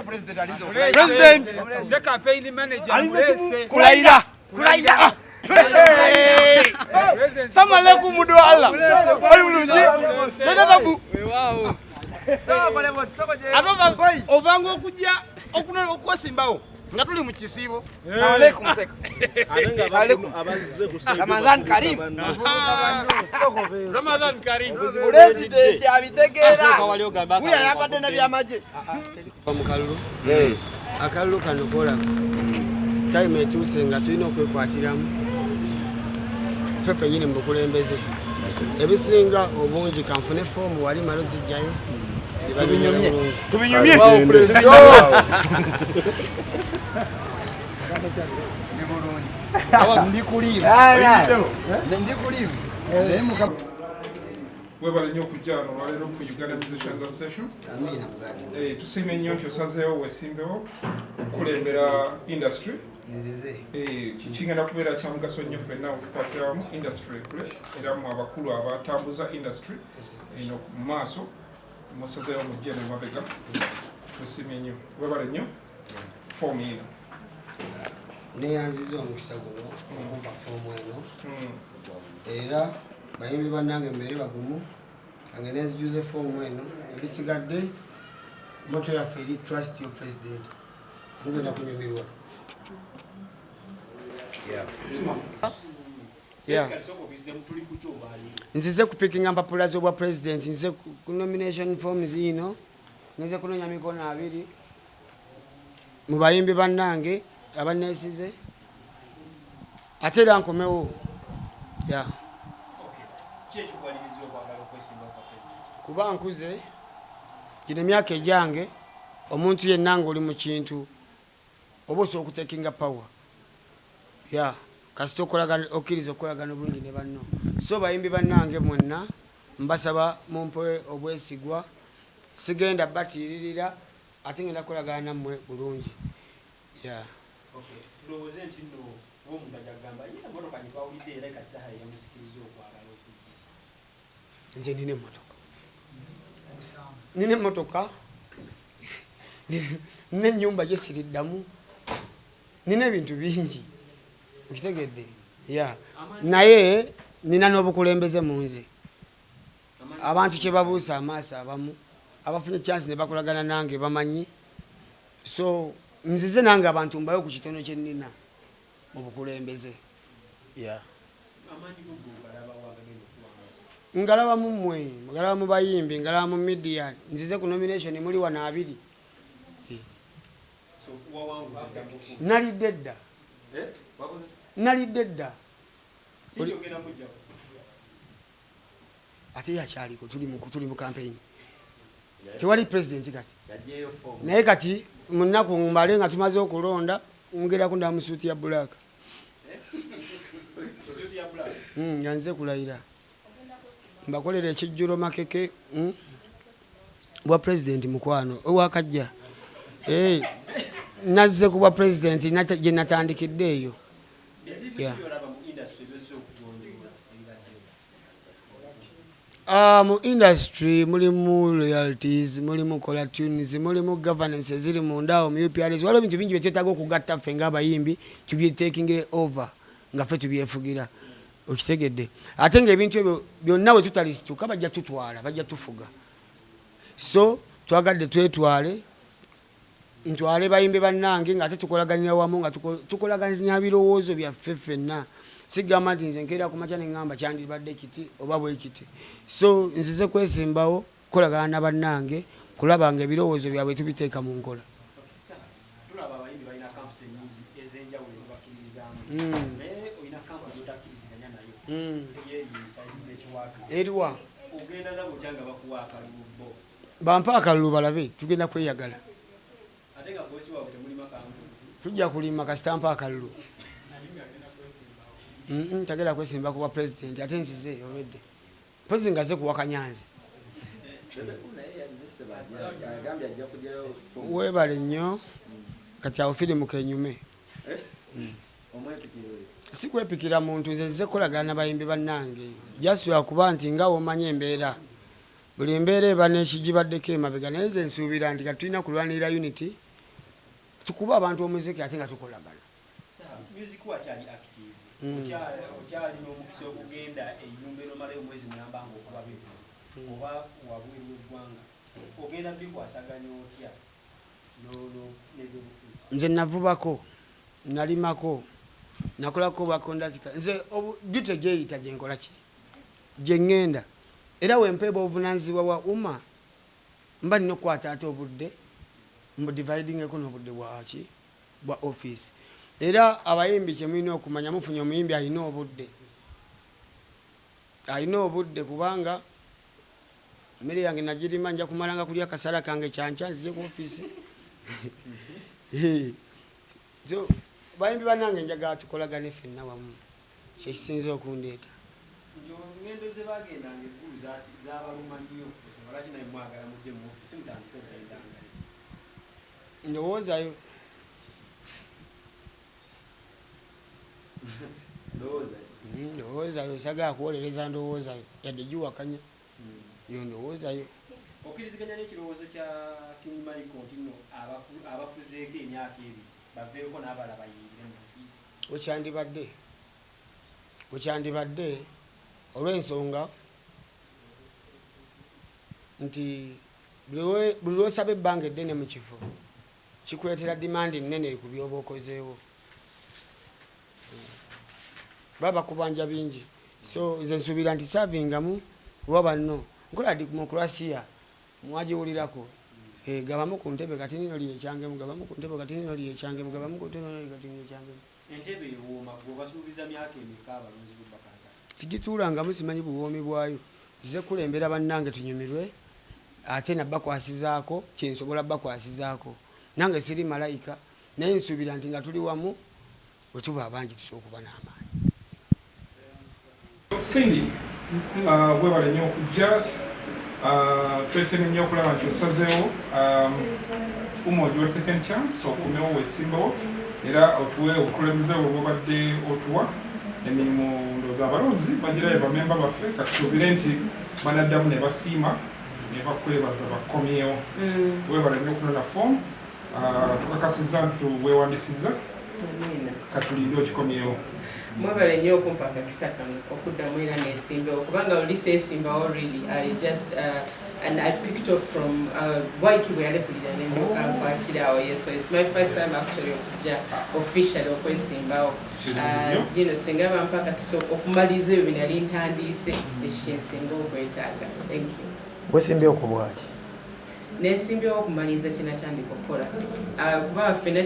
President. The campaign manager. Kulaira. Sama leku mudo Allah. Ayi bulungi. Tena tabu. Wow. Anoga ovango okujja okunola okwesimbawo nga tuli mu kisiibo. Alaikum seka. Abazze kusimba. Ramadan Karim. Ramadan Karim. President abitegeera. Kuya yabadde na byamaje. Omukalulu. Akalulu kano kola. Time etuuse nga tulina okwekwatiramu. Ffe penyini mu bukulembeze. Ebisinga obungi kanfune foomu wali malo zijjayo. Tubinyumye. Webale nnyo okujja wano olwaleero ku Uganda Musicians Association. Tusiime nnyo nti osazeewo weesimbewo okulembera industry. Kigenda kubeera kya mugaso nnyo ffenna okukwatira wamu industry ekule era mu abakulu abatambuza industry eno mu maaso musazeewo mujje ne mabega. Tusiime nnyo webale nnyo foomu eno. Neyanziza omukisa guno okumpa foomu eno era bayimbi bannange mmere bagumu kange nenzijuze foomu eno ebisigadde moto yaffe eri trust your president mugenda kunyumirwa. Nzize kupikinga mpapula z'obwa president, nzize ku nomination forms zino, nzize kunonya mikono 2 mu bayimbi bannange abanesize ate era nkomewo. Kuba nkuze gino emyaka egyange omuntu yenna ng'oli mu kintu oba osobola okutekinga power kasita okkiriza okukolagana obulungi ne banno. So bayimbi bannange mwenna mbasaba mumpe obwesigwa, sigenda batiiririra ate ngenda kukolagana nammwe bulungi. Tulowooze nti nno w'omuntu agamba ye emmotoka gye twawulidde era SAHA yamusikiriza okwagala okujja. Nze nina emmotoka nina ennyumba gye siriddamu, nina ebintu bingi okitegedde. Naye nina n'obukulembeze mu nze. Abantu kye babuusa amaaso abamu abafunye chance ne bakolagana nange bamanyi. So nzize nange abantu mbayo ku kitono kye nnina mu bukulembeze. Ngalaba mu mmwe, ngalaba mu bayimbi, ngalaba mu media. Nzize ku nomination muli wana 2. Nalidde dda. Ate yakyaliko tuli mu campaign. Tewali president kati. Naye kati munaku mbale nga tumaze okulonda ngera kunda musuti ya black. Nyanze kulayira. Mbakolera ekijjulo makeke bwa president mukwano owakajja. Nazze kuba president gye natandikidde eyo. Mu industry mulimu royalties, mulimu kola tunes, mulimu governance ziri mundaawo mu UPRS. Waliwo ebintu bingi byetwetaaga okugatta ffe ng'abayimbi tubyetaking over nga ffe tubyefugira. Okitegedde. Ate ng'ebintu ebyo byonna we tutalisituka bajja tutwala, bajja tufuga. So twagadde twetwale ntwale bayimbi bannange nga ate tukolaganira wamu nga tukolaganya birowoozo byaffe ffenna. Sigamba nti nze nkeera ku makya ne ŋŋamba kyandibadde kiti oba bwe kiti. So nzize kwesimbawo kukolagana na bannange kulaba nga ebirowoozo byabwe tubiteeka mu nkola. Tulaba abayimbi balina kampusi ennyingi ez'enjawulo ezibakkiririzaamu. Naye olina kampu gy'otakkiriziganya nayo. Yeeyisaiza ekiwaatu. Eriwa? Ogenda nabo kyanga bakuwa akalulu bo. Bampa akalulu balabe tugenda kweyagala. Ate nga bosi waabwe temulima kampusi. Tujja kulima kasita mpa akalulu. Tagenda kwesimba kuba president ate nzize already. President aze kuwaka Nyanzi. Webale nnyo kati awo firimu kenyume. Si kwepikira muntu nze nzize kukolagana na bayimbi bannange. Just lwakuba nti nga womanyi embeera. buli mbeera eba n'ekigibaddeko emabega naye nze nsuubira nti katulina kulwanirira unity tukuba abantu omuziki ate nga tukolagana music wakyali active okyali n'omukisa okugenda enyumba enomalayo omwezi mulamba nga okuba bivu oba wabweru w'eggwanga ogenda bikwasaganya otya n'ebyobufuzi nze navubako nalimako nakolako bakondakita nze dute gyeyita gyenkola ki gyeŋŋenda era wempeeba obuvunanyizibwa bwa umma mba nina okukwata ate obudde mbudividingeko n'obudde bwaki bwa office era abayimbi kyemulina okumanya mufunye omuyimbi alina obudde kubanga mmere yange nagirima nja kumalanga kulya kasala kange kyanca nzije ku office so bayimbi banange njagala tukolagane ffenna wamu kyekisinza okundeeta ngendo ze bagendanga eggulu zabaluma nnyo lwaki naye mwagala mujje mu ofisi mutandika okgendanga ndowoozayo sagala kuwolereza ndowoozayo yadde giwakanya yo ndowoozayo okkiriziganya n'ekirowoozo kya King Michael nti nno abafuzeeko emyaka ebiri baveeko n'abala bayingire mu ofiisi okyandibadde olw'ensonga nti buli lwosaba ebbanga eddene mu kifo kikwetera dimandi nnene ku byoba okozeewo baba kubanja bingi so nze nsuubira nti savingamu oba banno nkola demokrasiya mwagiwulirako gabamu ku ntebe kati nino liye ekyangemu gabamu ku ntebe kati nino liye ekyangemu gabamu ku ntebe kati nino ekyangemu entebe ewooma bw'obasuubiza myaka emeka abalonzi b'ebbakanga sigituulangamu simanyi buwoomi bwayo nze kulembera bannange tunyumirwe ate nabbakwasizaako kyensobola bbakwasizaako nange siri malayika naye nsuubira nti nga tuli wamu bwe tuba abangi tusobola okuba n'amaanyi Cindy webale nnyo okujja twesiimye nnyo okulaba nti osazeewo ogiwa second chance okumewo weesimbawo era otuwe obukulembeze bwe bwobadde otuwa emirimu ndowooza abalonzi bagirayo bamemba baffe katusuubire nti banaddamu ne basiima ne bakwebaza bakomyewo webale nnyo okunona fomu tukakasiza nti weewandisiza katulinde okikomyewo mwebale nnyo okumpa akakisa kano okuddamu era neesimbawo kubanga oli seesimbawo really I just and I picked off from Waiki bwe yalekulira nenyoka nkwatirawo yes so it's my first time actually okujja officially okwesimbawo singa bampa akakisa okumaliza ebyo binali ntandiise ekyo nsinga okwetaaga thank you wesimbyewo ku bwaki neesimbyewo okumaliza kyenatandika okukola kuba ffenna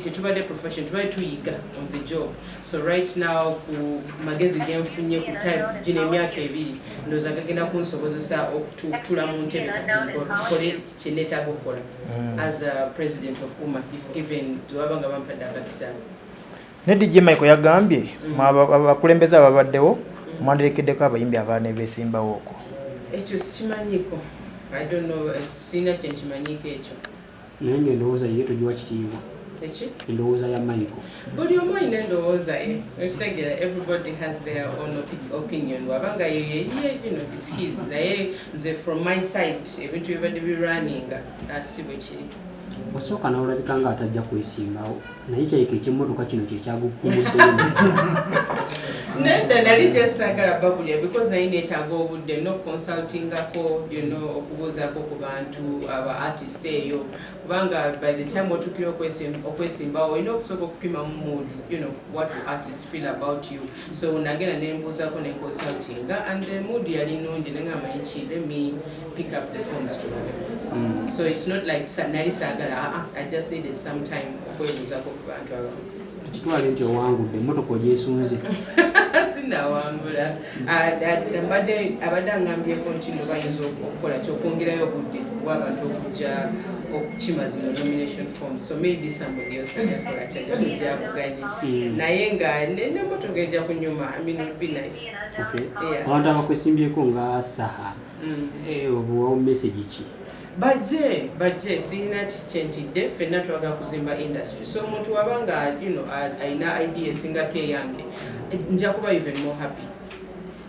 tetubadde profession tubadde tuyiga on the job so right now ku magezi genfunye ku type gino emyaka ebiri ndowooza gagenda kunsobozesa okutula mu ntebe kati nkole kyenetaaga okukola as a president of UMA if given waba nga bampadde akakisa ne DJ Michael yagambye abakulembeze ababaddewo mwandirekeddeko abayimbi abaana beesimbawo okwo ekyo sikimanyiiko I don't know sina kyenkimanyiiko ekyo naye ngaendowooza ye togiwa kitiibwa eki endowooza ya Michael buli omu alina endowooza ye ekitegeera everybody has their own opinion wabanga ye it's his naye nze from my side ebintu bibadde birunninga si bwe kiri osooka nawolabika nga atajja kwesimbawo naye kyayika ekimmotoka kino kyekyagukumuddemu nedda nali gyesagala babulya because naye neetaaga obudde noconsultingako okubuuzaako ku bantu aba artist eyo kubanga by the time otukira okwesimbawo olina okusooka okupima mu mood what the artist feel about you so nagenda nembuuzaako neconsultinga and the mood yali nungi nengamba nki let me pick up the phone to them so it's not like nali saagala I just needed some time okwebuuzaako ku bantu abamu kitwale nti owangudde emmotoka ogyesunze sinawangula abadde angambyeko nkino bayinza okukola kyokwongerayo obudde bw'abantu okujja okukima zino nomination form so maybe somebody else ajakola kyajja avuganye naye nga nemmotoka ejja kunyuma I mean it would be nice abantu abakwesimbyeko nga SAHA obuwawo message ki bajje sirina kyentidde ffenna twagala kuzimba industry so omuntu wabanga alina idea esingako eyange nja kuba even more happy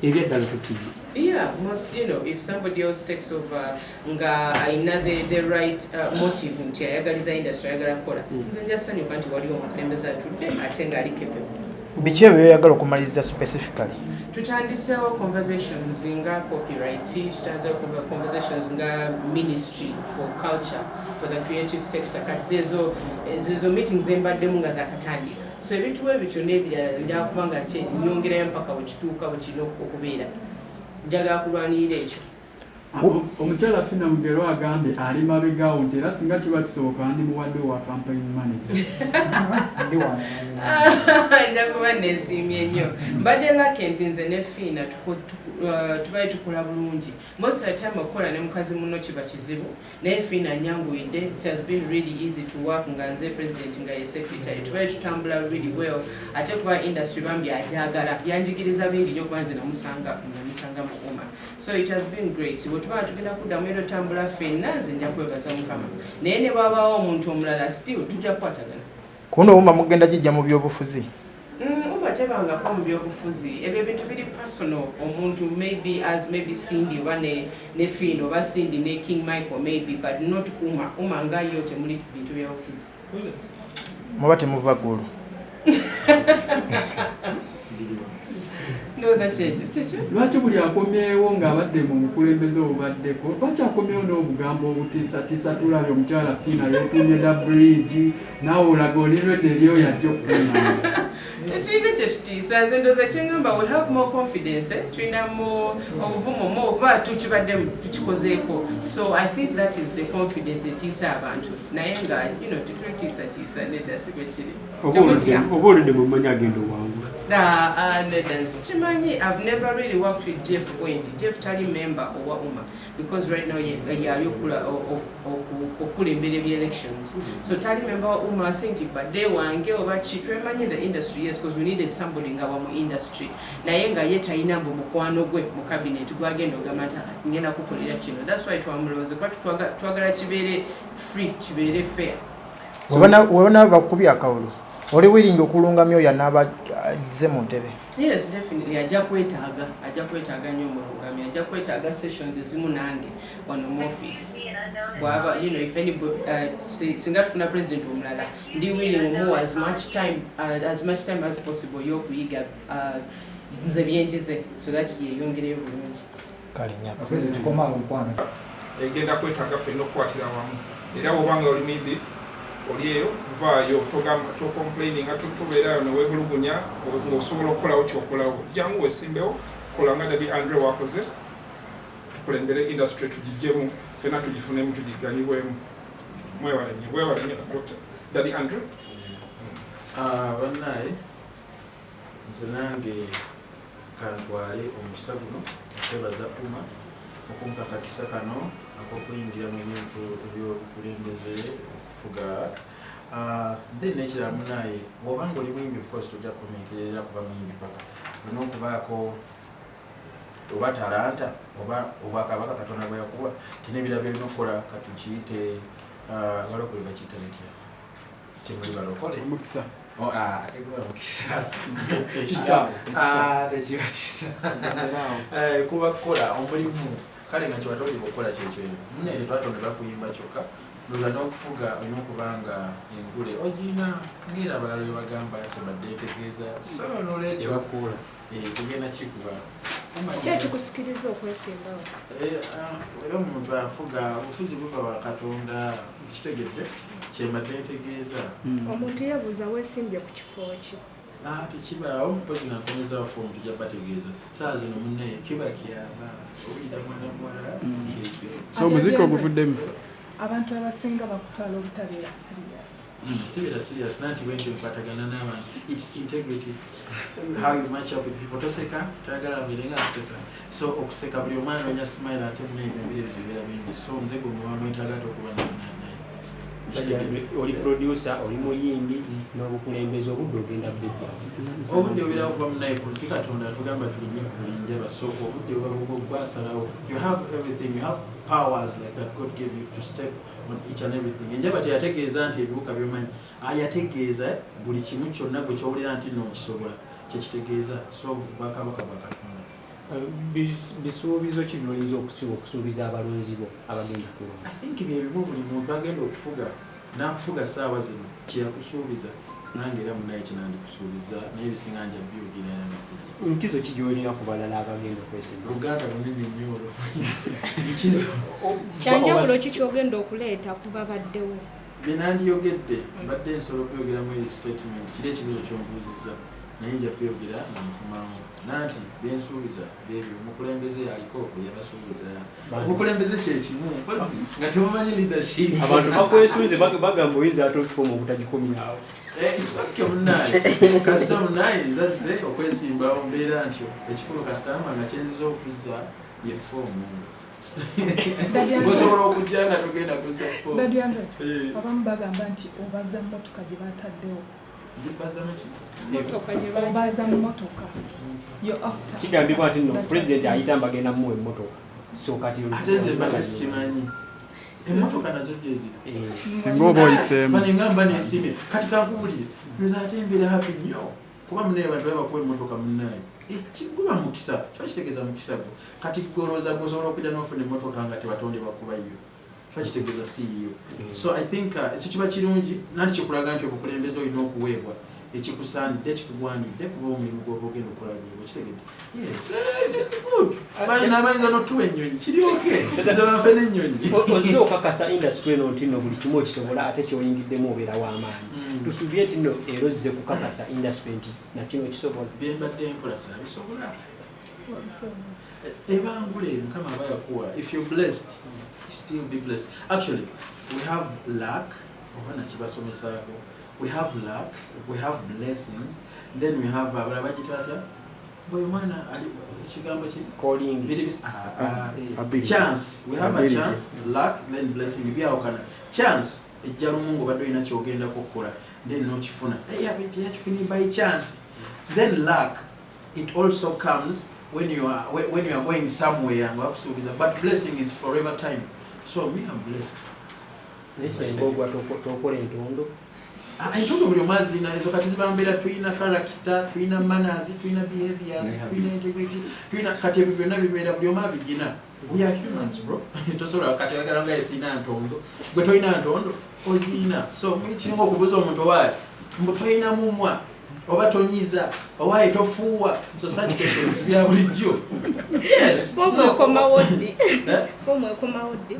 Yeah, most, you know, if somebody else takes over nga aina the right motive nti ayagaliza industry ayagala kukola nze njasanyuka nti waliwo omukulembeze atudde ate ng'ali capable. Biki ebyo byoyagala okumaliriza specifically? Tutandisewo conversations nga copyright, tutandisewo conversations nga ministry for culture, for the creative sector, kati zezo meetings embaddemu nga zakatandika. So ebintu ebyo n'ebirala byakuba nga nyongerayo mpaka wekituuka wekirina okubeera. Njagala kulwanirira ekyo. Omukyala Fina Mugero agambye ali mabegaawo nti era singa kiba kisoboka andimuwadde wa campaign manager. Njakuba neesiimye nnyo. Mbadde lake nti nze ne Fina tubaye tukola bulungi. Most of the time okukola ne mukazi muno kiba kizibu. Naye Fina nyanguwidde. It has been really easy to work nga nze president nga ye secretary. Tubaye tutambula really well. Ate kuba industry bambi ajagala. Yanjigiriza bingi nnyo kuba nze namusanga mu Uma. So it has been great. Bwetuba tugenda kuddamu ero tambula ffenna nze nja kwebaza Mukama. Naye ne bwabaawo omuntu omulala still tujja kukwatagana. Kuno Uma mugenda kijja mu byobufuzi? Uma tebangako mu byobufuzi. Ebyo ebintu biri personal. Omuntu maybe as maybe Cindy oba ne Fino oba Cindy ne King Michael maybe, but not Uma. Uma nga yo temuli bintu byobufuzi. Muba temuva gulu. Lwaki buli akomyewo ng'abadde mu bukulembeze obubaddeko lwaki akomyewo n'obugambo obutiisatiisa tulabye omukyala Fina yeetuumye da bridge naawe olaga olirwedde eryo yajja okukunama. Tulina kye tutiisa nze ndowooza kyengamba we have more confidence, tulinamu obuvumu mo okuba tukibaddemu tukikozeeko. So I think that is the confidence etiisa abantu naye nga tetulitiisatiisa nedda si bwe kiri. Oba olidde mu mmanyi agenda owangula. Chimanyi, I've never really worked with Jeff Point. Jeff tali member owa Uma because right now yayokula okulembera bya elections. So tali member wa Uma sinti badde wange oba kitwemanyi the industry, yes, because we needed somebody nga wa mu industry. Naye nga ye talina mbu mukwano gwe mu cabinet gwagenda ogamata ngenda kukolera kino. That's why twamulowooza kuba twagala kibeere free, kibeere fair. Webona bakubya akawulo. Oli willing okulungamya oyo n'abazze mu ntebe? Yes, definitely. Ajja kwetaaga nnyo omulungamya. Ajja kwetaaga sessions ezimu nange wano mu office. Bwaba, if anybody, singa tufuna president omulala, ndi willing omuwa as much time as possible y'okuyiga nze byenjize so that yeeyongereyo bulungi. Kale nnyo. Tukomawo mukwano. Egenda kwetaaga ffenna okukwatira wamu. Era bw'obanga oli needy olieyo vaayo complaining tubeerayo newebulugunya ng'osobola okukolawo kyokolawo jangu wesimbewo kola nga Daddy Andre wakoze tukulembere industry tugijjemu ffenna tugifunemu tugiganyibwemu. Mwewale nnyo Dr. Daddy Andre. Bannaye nze nange kantwale omukisa guno okwebaza Uma okumpakakisa kano ak'okuyingira mu bintu ebyobukulembeze okufuga. Then nekiramu naye bw'obanga oli muyimbi of course tojja kumenkerera kuba muyimbi paka olina okubaako oba talanta oba obwakabaka Katonda bwe yakuwa tinebirabo ebina okukola katukiyite balokole bakiyita bitya temuli balokole Mukisa. Teguba mukisa tekiba kisa kuba kukola omulimu kale nga kiwatolibwa okukola kyekyo munene twatonde bakuyimba kyokka ndoza n'okufuga olina okubanga enkule ogirina ngera abalala bwe bagamba kyebadde etegeeza so n'olwekyo tugenda kikuba kyekikusikiriza okwesimbawo era omuntu afuga obufuzi buva wa Katonda kitegedde kyembadde ntegeeza omuntu yeebuuza weesimbye ku kifo ki tekibaawo mpozi nakomeza fomu tujja bategeeza saa zino munnaye kiba kyaba owulira mwana muwala kyekyo so omuziki oguvuddemu abantu abasinga bakutwala obutabeera serious nanti bwentyo nkwatagana n'abantu its integrity how you match up with people toseka tayagala abeere nga akusesa so okuseka buli omwana onya smile ate munaebembire zibeera bingi so nze gwe muwamwetagate okuba naye oli producer oli muyimbi n'obukulembeze obudde ogenda bujja obudde obera okuba munaye si Katonda atugamba tulimye kulinjaba so obudde obwasalawo you have everything, you have powers like that God gave you to step on each and everything. Enjaba teyategeeza nti ebibuka byomanyi yategeeza buli kimu kyonna gwe kyowulira nti nookisobola kyekitegeeza so bwakabaka bwa Katonda bisuubizo ki by'oyinza okusuubiza abalonzi bo abagenda kulonda? I think byebimu buli muntu agenda okufuga n'akufuga ssaawa zino kyeyakusuubiza nange era munaye kinandikusuubiza naye ebisinga nja byogera nakugi nkizo ki gy'olina ku balala abagenda okwesimba? Luganda lunene nnyo olwo nkizo kyanjawulo ki kyogenda okuleeta kuba baddewo? bye nandiyogedde mbadde nsobola okweyogeramu eri statement kiri ekibuzo ky'ombuuzizza naye nja byogera namukomawo nanti byensuubiza byebyo omukulembeze aliko yabasuubiza omukulembeze kyekimu mpozi nga temumanyi leadership abantu bakwesuubize bagamba oyinza ate okifoma obutagikomyawo isooke munaye kasita munaye nzazze okwesimbawo mbeera ntyo ekikulu kasitama nga kyenziza okuzza ye foomu osobola okujja nga togenda kuzza foomu abamu bagamba nti obaza mmotoka gye bataddewo obaza mmotoka kigambibwa nti no pulezidenti ayita mbagenda muwa emmotoka so kati ate nze mbadde sikimanyi emmotoka nazo gyeziri singa oba oyiseemu banengamba nensimye kati kankubulire nze ate mbeera happy nnyo kuba munaye bantu babakuwa emmotoka munaye ekiguba mukisa kiba kitegeeza mukisa gwo kati golooza gosobola okujja n'ofuna emmotoka nga tebatonde bakubayo kiba kitegeeza siiyo so I think ekyo kiba kirungi nanti kikulaga nti obukulembeze olina okuweebwa ekikusaanidde ekikugwanidde kuba omulimu gwoba ogenda okukola gwe kitegedde bayinza notuwa ennyonyi kiri oke nze banfe n'ennyonyi ozze okakasa industry eno nti no buli kimu okisobola ate kyoyingiddemu obeera w'amaanyi tusuubye nti no era ozze kukakasa industry nti nakino okisobola byembadde enkola saabisobola ebangule mukama aba yakuwa if you're blessed you still be blessed actually we have luck oba nakibasomesaako we have luck, we have blessings, then we have chance. We have a chance, luck, then blessing. Chance, then no by chance. Then luck, it also comes when you are going somewhere, but blessing is forever time. So me, I'm blessed. I don't know what mazina ezo kati zibambera tuina character, tuina manners, tuina behaviors, tuina integrity, tuina kati byonna bibera buli omu abigina. We are humans, bro. Tosobola kati agalanga esina ntondo. Gwe toina ntondo ozina. So mwikingo okubuza omuntu wayi mbu toina mumwa oba tonyiza owaye tofuuwa. So such questions bya bulijjo. Yes. Pomwe komawoddi. Pomwe komawoddi.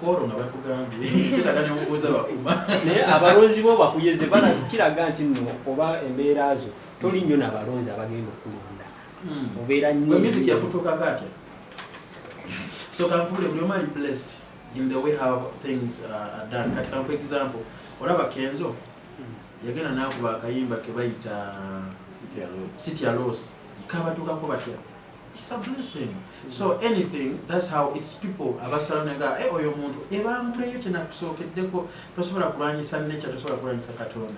Nga batugambye kiragane mubuuza bakuma naye abalonzi bo bakuyeze kiraga nti nno oba embeera zo toli nnyo n'abalonzi abagenda okulonda obeera nnyo music yakutuukako atya so kankubule buli omu ali blessed in the way how things are done kati kanku example olaba Kenzo yagenda n'akuba akayimba ke bayita City Alos kabatuukako batya. It's a blessing. So anything, that's how it's people. Abasalanaga, oyo muntu. Ebangule yote na kusokeddeko tosobola kulwanyisa nature, tosobola kulwanyisa Katonda.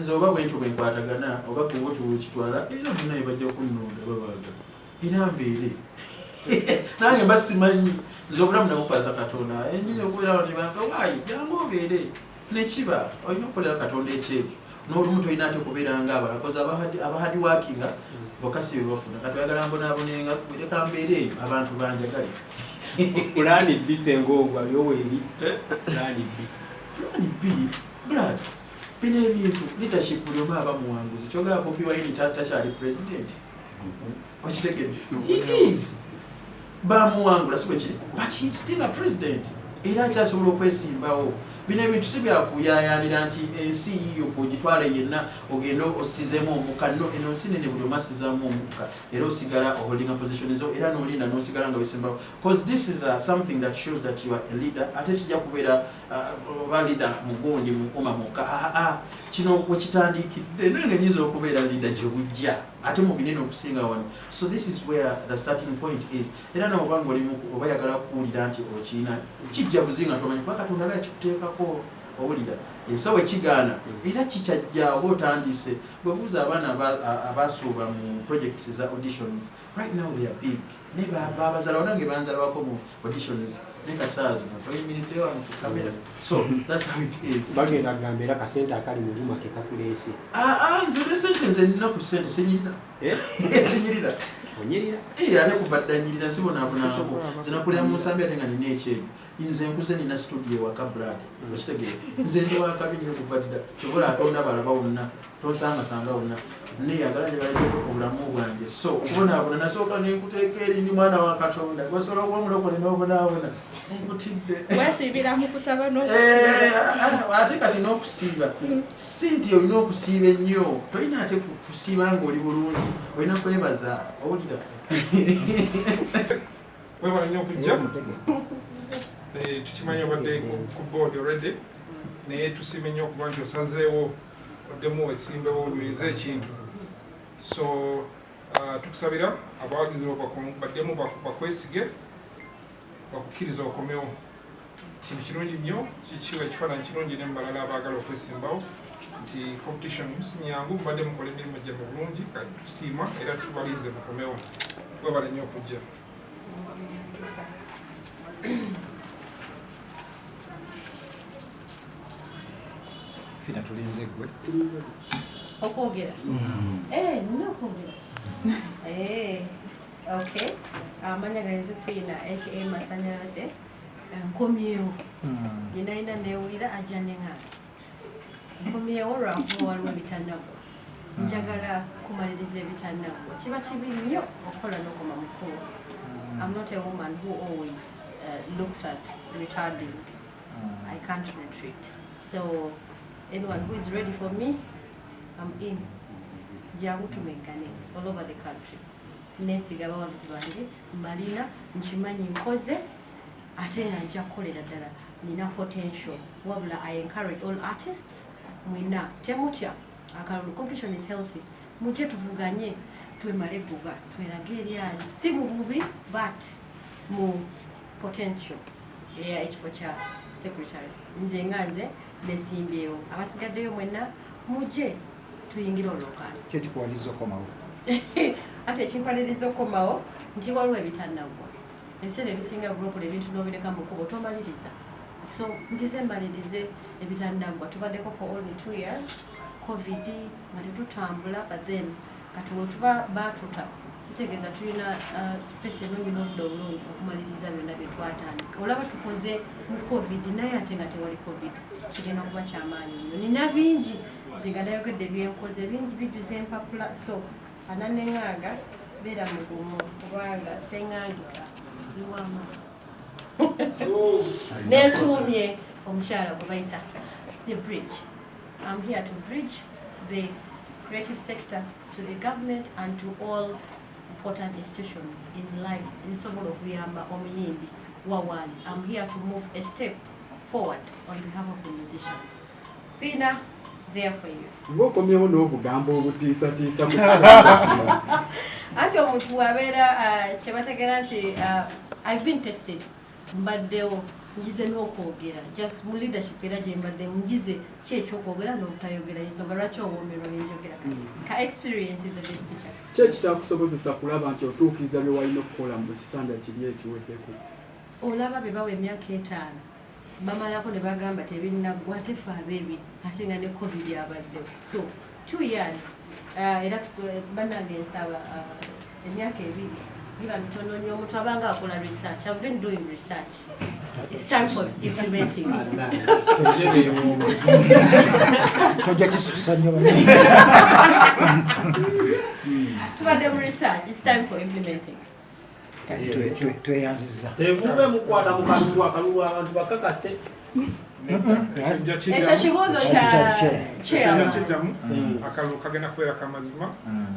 Nze oba bwentu bwenkwatagana, oba kuwotu kitwala, era munaye bajja okunnonda babaga. Era mbeere. Nange basimanyi. Nze obulamu nabukwasa Katonda. Ennyinyi okubeera wano ne bantu, waayi, jangu obeere. Nekiba, olina okukolera Katonda ekyejo. N'olumu tolina ate okubeera ng'abalala. Because abahadi workinga, bokasi bafuna kati bagala mbonabonenga kuleka mbeere abantu banjagale kulani bisengoogwa byoweeri kulani B brad bino ebintu leadership buli omu aba muwanguzi kyogera Bobi Wine takyali president okitegedde he is bamuwangula si bwe kiri but he's still a president era akyasobola okwesimbawo bino ebintu si byakuyayanira nti ensi yiyo kugitwala yenna ogenda osizemu omuka no eno nsi nene buli omasizamu omuka era osigala holding a position zo era n'olinda n'osigala nga wesimbawo because this is something that shows that you are a leader ate kijja kubeera oba leader mugundi mukuma muka kino wekitandikidde nange nyinza okubeera leader gye bujja ate mu binene okusinga wano so this is where the starting point is era n'oba ng'olimu oba yagala kuwulira nti okiina kijja buzinga tomanyi kuba Katonda ala yakikuteekako owulira ensawo ekigaana era kikyajja oba otandise bwe buuza abaana abasuuba mu projects za auditions right now they are big naye babazala nange banzalawako mu auditions nekasaazi toyimiridde wano ku kamera so that's how it is bagenda kugamba era kasente akali mu luma kekakuleese nze ne sente nze nina ku sente senyina Sinyirira. Onyirira. Ate kuva dda nyirira sibonaabonako. Zinakulira mu nsambi ate nga nina ekyeru. Nze nkuze nina studio waka Brad. Okitegeera. Nze ndi waka bino kuva dda. Kyobola atonda balaba wonna. Tosangasanga wonna. Neyagala gye baleke obulamu bwange. So okubonaabona nasooka nenkuteeka eri ndi mwana wa Katonda. Gwosobola okuba omulokole n'obonaabona. Nkutidde. Weesiibira mu kusaba n'okusiiba. Ate kati n'okusiiba. Si nti olina okusiiba ennyo. Tolina ate kusiiba ng'oli bulungi. Olina kwebaza. Owulira. Webala nnyo okujja. Tukimanyi obadde ku board already. Naye tusiime nnyo okuba nti osazeewo oddemu weesimbewo onyweze ekintu. So tukusabira abawagizi baddemu bakwesige bakukkiriza okomewo. Kintu kirungi nnyo kikiwa ekifaananyi kirungi ne mubalala abaagala okwesimbawo nti competition sinyangu mubadde mukola emirimu gyammwe bulungi kati tusiima era tubalinze mukomewo. Webala nnyo okujja. Fina tulinze gwe. Okwogera? Nina okwogera. Okay. Amanya ganze Fina aka Masanyalaze. Nkomyewo. Ninaina newulira ajja neŋŋanga. Nkomyewo lwakuba waliwo ebitannagwa. Njagala kumaliriza ebitannagwa. Kiba kibi nnyo okukola n'okoma mu kkubo. I'm not a woman who always looks at retarding. I can't retreat. So anyone who is ready for me, I'm in. Jangu tumengane all over the country. Nesiga abawagizi bange mbalina nkimanyi nkoze ate nga nja kukolera ddala nina potential. Wabula I encourage all artists mwina temutya akalulu competition is healthy. Mujje tuvuganye twemale ebuga twerage eryanyi si mu bubi but mu potential ekifo kya secretary. Nze nga nze nesimbyewo abasigaddeyo mwenna mujje tuyingire olwokaano. Kyekikuwaliriza okomawo. Ate ekinkwaliriza okomawo nti waliwo ebitannagwa. Ebiseera ebisinga bulokole ebintu n'obireka mu kkubo tomaliriza. So nzize mbalirize ebitannagwa. Tubaddeko for only 2 years. COVID nga tetutambula but then kati wetuba batuta kitegeeza tulina space enungi n'obudde obulungi okumaliriza byonna bye twatandika. Olaba tukoze mu COVID naye ate nga tewali COVID kigenda kuba kyamaanyi nnyo. Nina bingi zinga nayogedde byenkoze bingi bijjuza empapula. So ananeŋŋanga beera mugumu kubanga seŋŋangika iwama. Netuumye omukyala gwe bayita the bridge. I'm here to bridge the creative sector to the government and to all important institutions in life. Nsobola okuyamba omuyimbi wawali. I'm here to move a step forward on behalf of the musicians. Fina, there for you. Ngokomyewo n'obugambo obutiisatiisa mu kiseera kino. Ati omuntu wabeera kye bategeera nti I've been tested. Mbaddewo njize n'okwogera just mu leadership era gye mbadde njize ki ekyokwogera n'obutayogera ensonga lwaki owoomerwa nenjogera kati ka experience is the best teacher. Ki ekitakusobozesa kulaba nti otuukiriza bye walina okukola mu kisanja kiri ekiweddeko? Olaba be bawa emyaka 5 bamalako ne bagamba tebinnaggwa ate fe abeebi ate nga ne COVID abaddewo. So 2 years era bannange nsaba emyaka 2 biba mitono nnyo omuntu abanga akola research. I've been doing research. It's time for implementing. Tojja kisusa nnyo tubadde mu research. It's time for implementing. tweyanziza. Tebuve mukwata mu kalulu abantu bakakase. Ekyo kibuuzo kya kiddamu akalulu kagenda kubeera kamazima.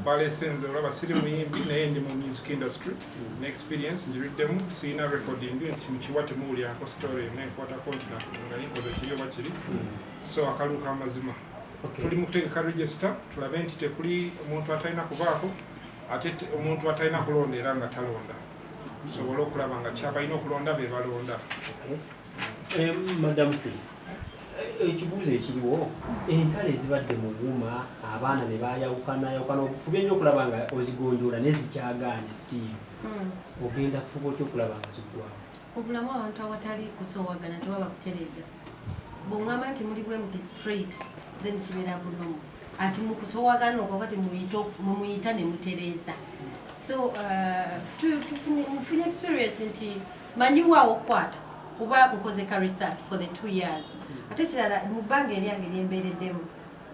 Baleese nze olaba siri muyimbi naye ndi mu music industry ne experience njiriddemu sirina recording nkimukiwa temuwulirako story nenkwatako nti nga nikoze kiri oba kiri. So akalulu kamazima. Tuli mu kutegeka register tulabe nti tekuli omuntu atalina kubaako ate omuntu atalina kulonda era nga talonda. Sobola okulaba nga kyabalina okulonda be balonda. Madam Phil, ekibuuzo ekiriwo entalo ezibadde mu Buma abaana ne bayawukana okufubya nnyo okulaba nga ozigonjoola nezikyagaanye Steve. Ogenda kufuba otya okulaba nga ziggwawo? Obulamu abantu awatali kusoowagana tewaba kutereeza. Bw'oŋŋamba nti muli bwe muti straight then kibeera bunomu. ati mukusowagana okwo kati mumuyita ne mutereeza. So tufunye experience nti manyiwaawo okukwata kuba nkoze ka research for the 2 years. Ate kirala mu bbanga eryange lyembeereddemu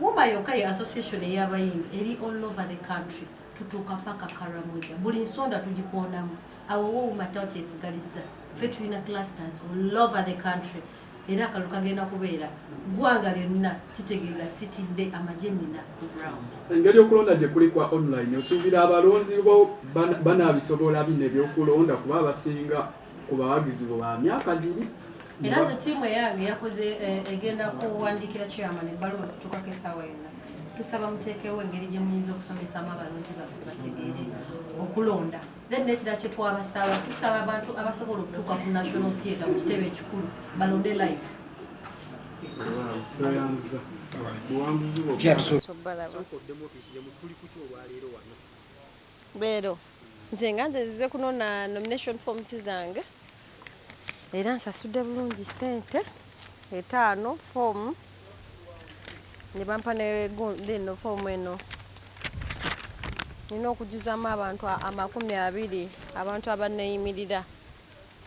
Wuma yokka ye association ey'abayimbi eri all over the country tutuuka paka Karamoja buli nsonda tugikwonamu awo Wuma tawo kyesigalizza ffe tulina clusters all over the country era akalulu kagenda kubeera gwanga lyonna kitegeeza sitidde amajennina ku ground. Engeri okulonda gye kuli kwa online osuubira abalonzi bo banaabisobola bino ebyokulonda kuba abasinga ku bawagizi bo ba myaka giri. Era nze ttiimu eyange yakoze egenda kuwandiikira chairman ebbaluwa tutuukako essaawa yonna. Tusaba muteekewo engeri gye muyinza okusomesaamu abalonzi baffe bategeere okulonda. Then nekira kye twabasaba tusaba abantu abasobola okutuuka ku National Theatre ku kitebe ekikulu balonde live. Beero nze nga nzize kunona nomination forms zange era nsasudde bulungi ssente 5 form ne bampa neno form eno nina okujuzaamu abantu 20 abantu abanneeyimirira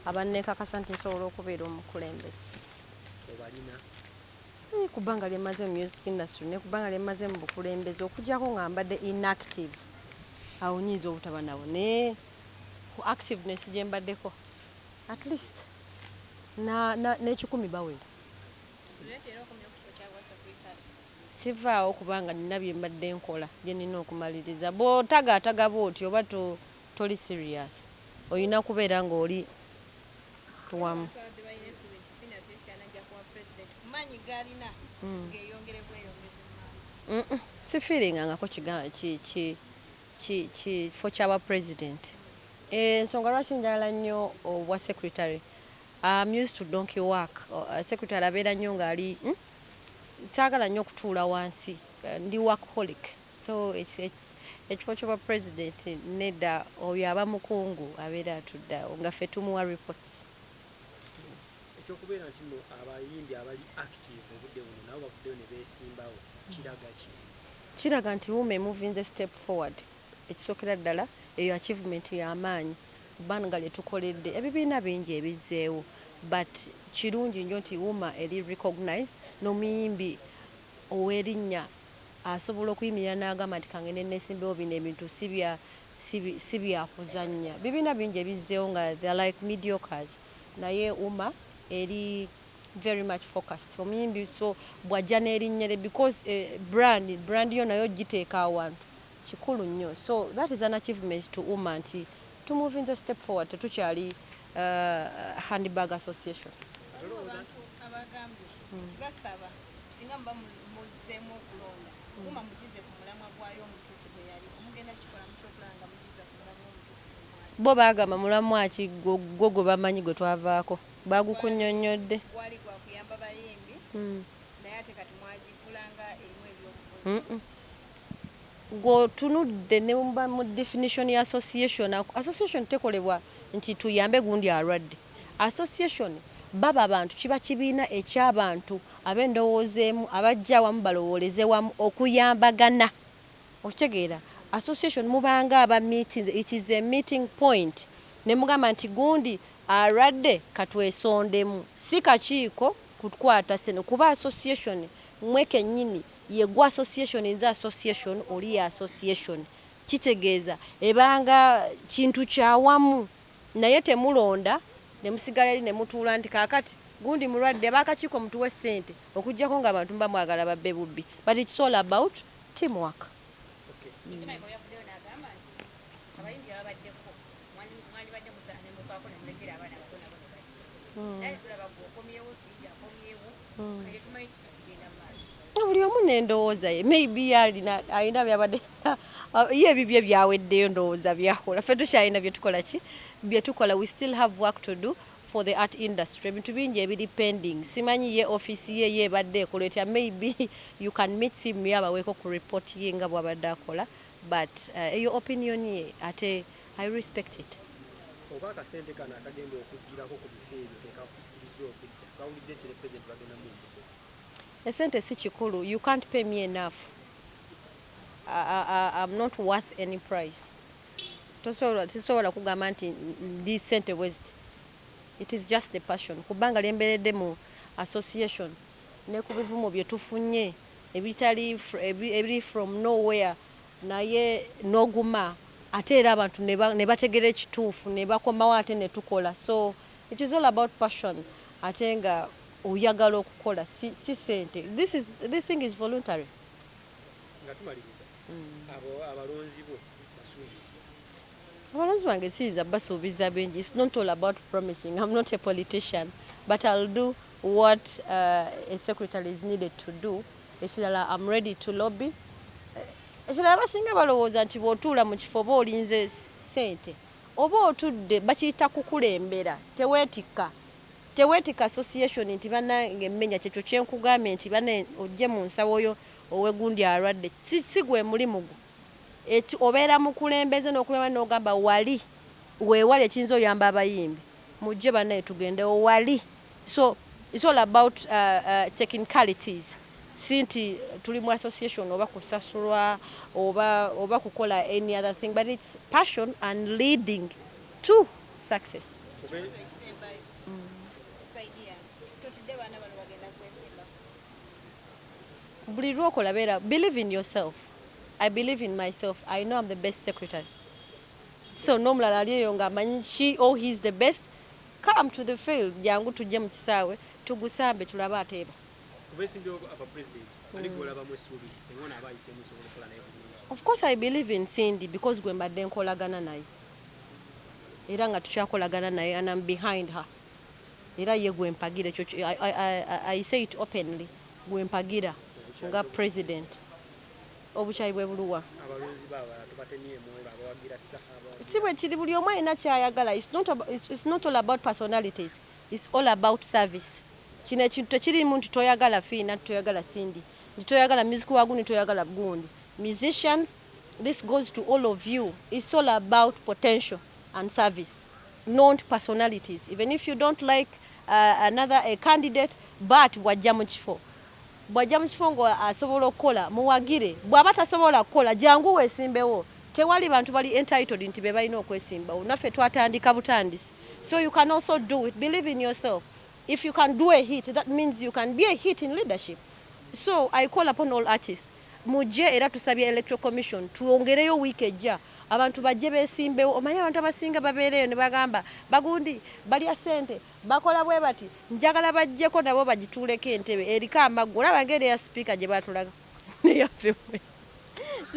abanneekakasa nti nsobola okubeera omukulembeze kubanga lyemaze mu music industry ne kubanga lyemaze mu bukulembeze okugjako nga mbadde inactive awo nyiza obutaba nabo ne ku activeness gye mbaddeko at least n'ekikumi bawera sivaawo kubanga nina bye mbadde nkola bye nina okumaliriza bw'otagaataga bw'oti oba toli serious olina kubeera ng'oli wamu. Sifiringangako kifo ky'aba president. Ensonga lwaki njagala nnyo obwa secretary. I'm used to donkey work. Secretary abeera nnyo ng'ali saagala nnyo okutuula wansi ndi workaholic. So ekifo ky'obwa president nedda oyo aba mukungu abeera atudde nga ffe tumuwa reports. Ekyokubeera nti no abayimbi abali active obudde buno nabo bavuddeyo ne beesimbawo kiraga ki? Kiraga nti Wuma moving a step forward. Ekisookera ddala eyo achievement y'amaanyi kubanga lye tukoledde ebibiina bingi ebizzeewo but kirungi nnyo nti Wuma eri recognized n'omuyimbi ow'erinnya asobola okuyimirira n'agamba nti kange nesimbewo bino ebintu si byakuzannya. Bibiina bingi ebizzeewo nga they are like mediocres naye Wuma eri very much focused omuyimbi so bwajja n'erinnya lye because brand yo nayo giteeka awantu kikulu nnyo. So that is an achievement to Wuma nti to move in the step forward tetukyali handbag association. Basaba singa mba muzeemu okulonda Wuma mugize ku mulamwa gwayo omutuufu gwe yali omugenda kikola mukyokulanga mugize ku mulamwa omutuufu bo baagamba mulamwa ki gwo gwe bamanyi gwe twavaako bagukunnyonnyodde gwali gwa kuyamba bayimbi naye ate kati mwagitulanga erimu ebyobufuzi gwotunudde ne mu definition ya association tekolebwa nti tuyambe gundi alwadde. Association baba abantu kiba kibiina eky'abantu ab'endowoozeemu abajja wamu balowooleze wamu okuyambagana okitegeera. Association mubanga aba meetings, it is a meeting point. Ne mugamba nti gundi alwadde katwesondemu si kakiiko kukwata seno kuba association mweke nnyini yegwa association nza association oli ya association kitegeeza ebanga kintu kyawamu naye temulonda ne musigala eri ne mutuula nti kaakati gundi mulwadde baakakiiko mutuwe ssente okuggyako ng'abantu mba mwagala babbe bubbi but it's all about teamwork. Buli omu n'endowooza ye maybe alina byabadde ye ebibye byaweddeyo ndowooza byakola ffe tukyalina byetukola we still have work to do for the art industry. Ebintu bingi ebiri pending simanyi ye office ye ebadde ekola etya maybe you can meet him yabaweeko ku report ye nga bw'abadde akola but eyo opinion ye ate I respect it. Oba akasente kano akagenda okuggirako ku bifo ebyo tekakusikiriza okujja kawulidde nti ne president bagenda mu esente si kikulu. You can't pay me enough. I'm not worth any price. Tosobola kugamba nti ndi sente west. It is just the passion. Kubanga lyemberedde mu association ne ku bivumo bye tufunye ebitali from nowhere naye n'oguma ate era abantu ne bategera ekituufu ne bakomawo ate ne tukola. So it is all about passion. Ate nga oyagala okukola si sente. This thing is voluntary. Abalonzi bange siza basuubiza bingi. It's not all about promising. I'm not a politician, but I'll do what a secretary is needed to do. Ekirala, I'm ready to lobby. Ekirala basinga balowooza nti bw'otuula mu kifo oba olinze ssente oba otudde bakiyita kukulembera teweetika association nti bannange mmenya kyekyo kyenkugambye nti banne ojje mu nsawo oyo owegundi alwadde si gwe mulimu gwo. Obeera mukulembeze n'okulema n'ogamba wali weewale ekiyinza oyamba abayimbi mujje bannaye tugende wali. So it's all about technicalities. Sinti tuli mu association oba kusasulwa oba kukola any other thing, but it's passion and leading to success. Buli lwokola beera, believe in yourself. I believe in myself. I know I'm the best secretary. So nomulala aliyo nga amanyi she or he is the best. Come to the field. Jangu tujje mu kisaawe tugusambe tulabe ateeba. Of course I believe in Cindy because gwe mbadde nkolagana naye. Era nga tukyakolagana naye and I'm behind her. Era ye gwe mpagira I say it openly. Gwe mpagira nga president. Obuchayi bwe buluwa. Si bwe kiri buli omu alina kyayagala. It's not all about personalities. It's all about service. Kino ekintu tekirimu nti toyagala Fiina toyagala Cindy. Toyagala music wagundi toyagala gundi. Musicians, this goes to all of you. It's all about potential and service, not personalities. Even if you don't like a candidate, but wajja mu kifo. Bwajja mu kifo ngo asobola okukola muwagire. Bw'aba tasobola kukola jangu weesimbewo. Tewali bantu bali entitled nti be balina okwesimbawo. Naffe twatandika butandisi. So you can also do it. Believe in yourself. If you can do a hit, that means you can be a hit in leadership. So I call upon all artists. Mujje era tusabye electoral commission tuongereyo week ejja abantu bajje besimbewo. Omanyi abantu abasinga babeereyo ne bagamba bagundi bali asente bakola bwe bati njagala bajjeko nabo bagituuleko entebe eriko amaggu olaba ngeri ya speaker gye batulaga neyaffe.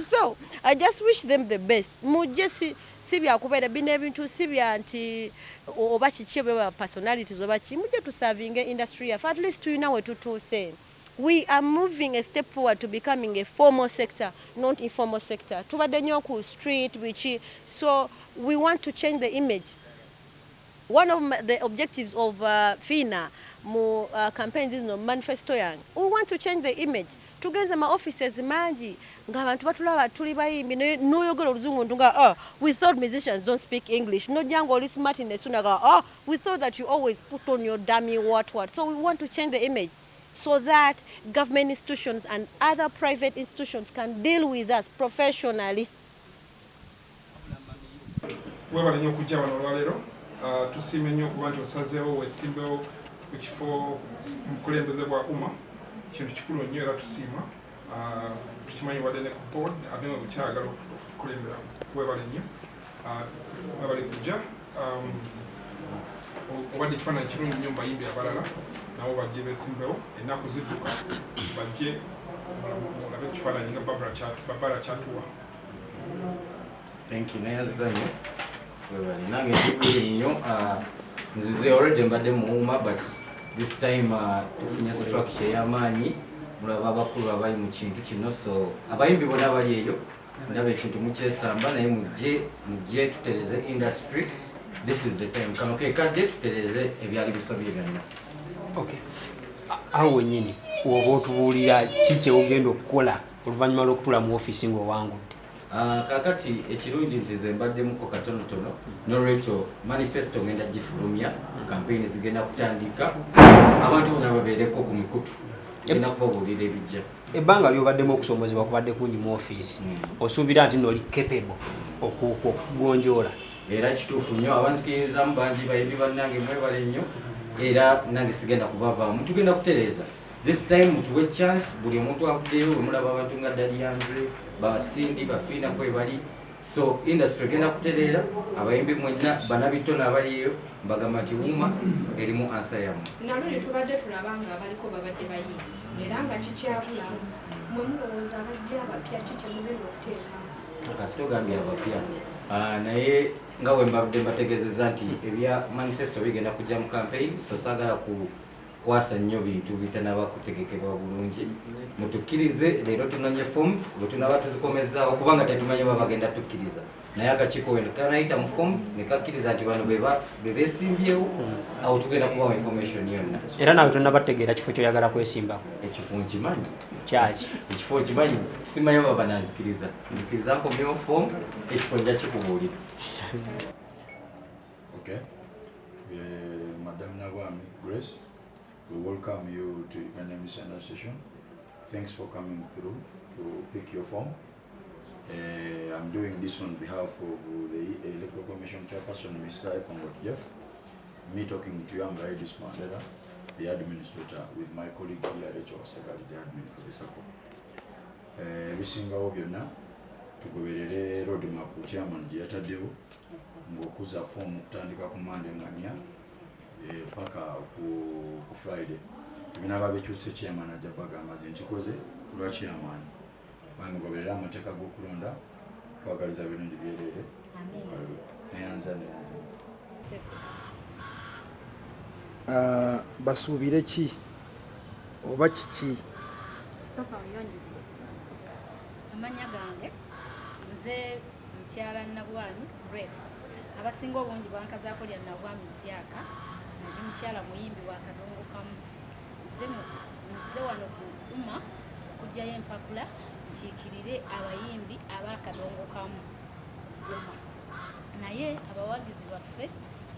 So I just wish them the best. Mujje si byakubeera bino ebintu si bya nti oba kiki bwe personalities oba ki mujje tusavinge industry yaffe at least tulina we tutuuse. We are moving a step forward to becoming a formal sector, not informal sector. Tubadde nnyo ku street which so we want to change the image. One of the objectives of Fiina mu campaigns is no manifesto yang. We want to change the image. Tugenze ma offices mangi nga abantu batulaba tuli bayimbi n'oyogera oluzungu ntunga we thought musicians don't speak English. No jango oli smart in the we thought that you always put on your dummy what. So we want to change the image, so that government institutions and other private institutions can deal with us professionally. Webale nnyo okujja wano olwaleero. Tusiime nnyo okuba nti osazeewo weesimbewo ku kifo mukulembeze bwa umma. Kintu kikulu nnyo era tusiima. Tukimanyi wadde ne ku board abe nga bukyayagala okukulembera. Webale nnyo. Webale kujja. Obadde ekifaananyi kirungi nnyo mu bayimbi abalala. Nabo bajje beesimbewo ennaku zidduka bajje olabe ekifaananyi nga Barbara Kyatuwa. Thank you. Nayazanyo. Nange nkikuli nnyo. Nzize already mbadde muwuma but this time tufunye structure y'amaanyi mulaba abakulu abali mu kintu kino so abayimbi bonna bali eyo ndaba ekintu mukyesamba naye mujje tutereze industry. This is the time. Kano kekadde tutereze ebyali bisabye byonna. Okay. Awo wennyini oba otubuulira ki kyewogenda okukola oluvannyuma lw'okutula mu ofiisi ng'owangudde? Kakati ekirungi nti nze mbaddemuko katonotono n'olwekyo manifesto ngenda gifulumya campaign zigenda kutandika abantu bonna babeereko ku mikutu genda kubabuulira ebijja. Ebbanga lyobaddemu okusomozebwa kubadde kungi mu ofiisi osuubira nti noli capable okugonjoola. Era kituufu nnyo abanzikirizamu bangi bayimbi bannange mwebale nnyo era nange sigenda kubavaamu tugenda kutereeza. This time mutuwe chance buli omuntu avuddeyo bwe mulaba abantu nga Daddy Andre Basindi Bafina kwe bali so industry egenda kutereera abayimbi mwenna banabitona abaliyo mbagamba nti Wuma erimu ansa yammwe. Naluli tubadde tulaba nga abaliko babadde bayimbi era nga kikyabula mwe mulowooza abajja abapya kikyamugenda okuteeka. Kasito gambye abapya naye nga bwe mbadde mbategeezezza nti ebya manifesto bigenda kujja mu campaign so saagala kwasa nnyo bintu bitanaba kutegekebwa bulungi mutukkirize leero tunonye forms bwe tunaba tuzikomezaawo kubanga tetumanyi baba bagenda tukkiriza naye akakiiko weno kanayita mu forms ne kakkiriza nti bano be beesimbyewo awo tugenda kubawa information yonna. Era nawe tonnabategeera kifo kyoyagala kwesimbako. Ekifo nkimanyi kyaki ekifo nkimanyi simanyi baba nanzikiriza nzikiriza nkomyewo form ekifo nja kikubuulira. Okay. Madam Nagwami Grace, we welcome you to Uganda Missionary Session. Thanks for coming through to pick your form. I'm doing this on behalf of the Electoral Commission Chairperson, Mr. Ekongot Jeff. Me talking to you, I'm Raidis Mandela, the administrator, with my colleague here, Rachel Sagari, the admin for the SAHA. Bisinga obyonna tugoberere roadmap chairman gye yataddewo ng'okuza fomu kutandika ku Monday nga 4 paka ku Friday. Ebinaaba bikyuse chairman ajja bagamba nze nkikoze ku lwa chairman. Bange goberera amateeka g'okulonda twagaliza birungi byereere. Neyanza. Basuubire ki oba kiki? Amanya gange nze mukyala Nabwami Grace abasinga obungi bankazaako lya Nabwami Jaaka nali mukyala muyimbi wa kadongo kamu nze wano ku Wuma okugyayo empapula nkiikirire abayimbi ab'akadongo kamu Wuma naye abawagizi baffe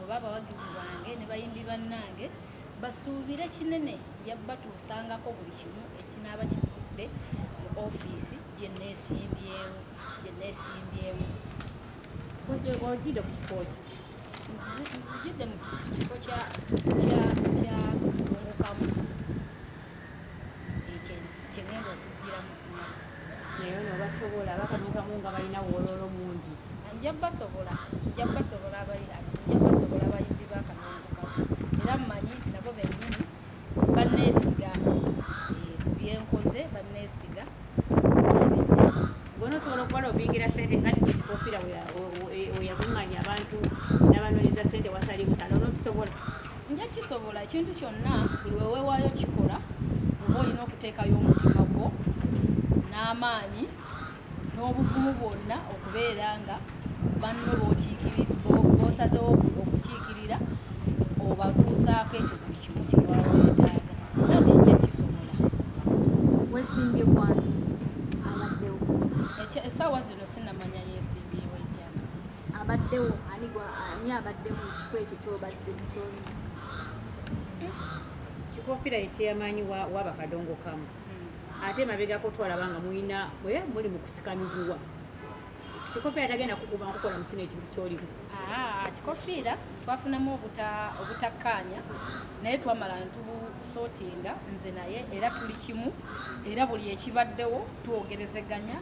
oba abawagizi bange ne bayimbi bannange basuubire kinene yabatuusangako buli kimu ekinaaba kivudde mu ofiisi gye neesimbyewo. Ojjidde ku kifo ki? Nzijidde mu kifo kya kadongo kamu kyengenda okugiramu. Naye noobasobola abakadongo kamu nga balina woololo mungi. Nja basobola abayimbi b'akadongo kamu era mmanyi nti nabo bennyini banneesiga ku byenkoze banneesiga. Bona osobola okuba n'obingira ssente nga ti ekikofiira weyabimanya abantu n'abanoonyeza ssente wasali musala onookisobola? Nja kisobola ekintu kyonna buli weweewaayo kikola oba olina okuteekayo omutima gwo n'amaanyi n'obuvumu bwonna okubeera nga banno b'osazewo okukiikirira obatuusaako ekyo buli kimu kye baba beetaaga nange nja kisobola. Weesimbye kwani abaddewo? Essaawa zino sinnamanya yeesimbyewo ekyamazima. Abaddewo ani abadde mu kifo ekyo ky'obadde mukyoli? Kikofiira ekyeyamanyi w'abakadongo kamu ate mabegako twalaba nga muli mu kusikamizibwa. Kikofiira tagenda kukuba nkukola mu kino ekintu ky'olimu. Kikofiira twafunamu obutakkaanya naye twamala ntubusootinga nze naye era tuli kimu era buli ekibaddewo twogerezeganya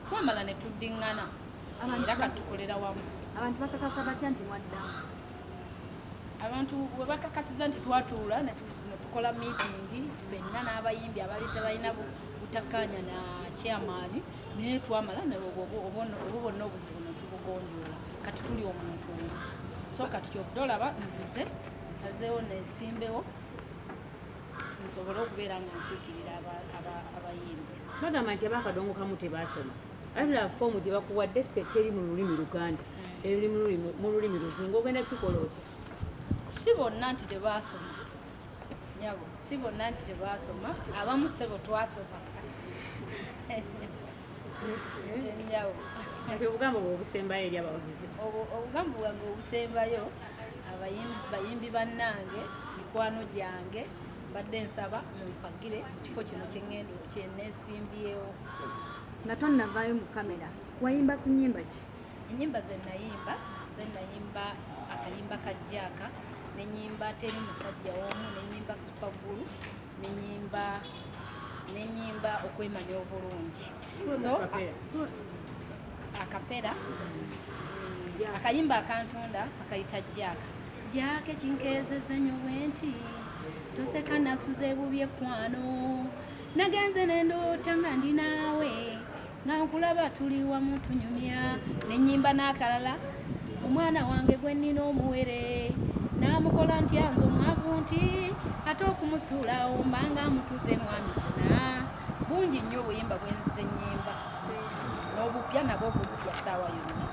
twamala ne tuddiŋŋana era katukolera wamu. Abantu bakakasa batya nti mwaddamu? Abantu bwe bakakasiza nti twatuula ne tukola miitingi ffenna n'abayimbi abaali tebalina butakkaanya na chairman naye twamala obwo bonna obuzibu ne tubugonjoola kati tuli omuntu omu. So kati kyovudde olaba nzize nsazeewo neesimbewo nsobole okubeera nga nkiikirira abayimbi. Bagamba nti ab'akadongo kamu tebaasoma. Alabula foomu gye bakuwadde teri mu lulimi Luganda eri mu lulimi Luzungu ogenda kikola otya? Si bonna nti tebaasoma nyabo, si bonna nti tebaasoma, abamu ssebo twasoma. Nyabo. Obugambo bwe obusembayo eri abawagizi? Obugambo bwange obusembayo bayimbi bannange mikwano gyange mbadde nsaba mumpagire mu kifo kino kyeneesimbyewo. nga tonnavaayo mu kamera wayimba ku nnyimba ki? Ennyimba ze nayimba akayimba kajjaaka, nenyimba teri musajja omu, nenyimba supagulu, nenyimba okwemanya obulungi. So akapera akayimba akantunda akayita jjaaka. Jjaaka kinkeezezza nnyo bwenti, toseka nasuze bubi ekkwano, nagenze nendoota nga ndi naawe, nga nkulaba tuli wamu tunyumya. Nenyimba n'akalala, omwana wange gwe nnina omuwere, namukola ntya nze omwavu nti, ate okumusuula ombanga amutuze mwami kuna. Bungi nnyo obuyimba bwenzize nnyimba, n'obupya nabwo obupya ssaawa yonna.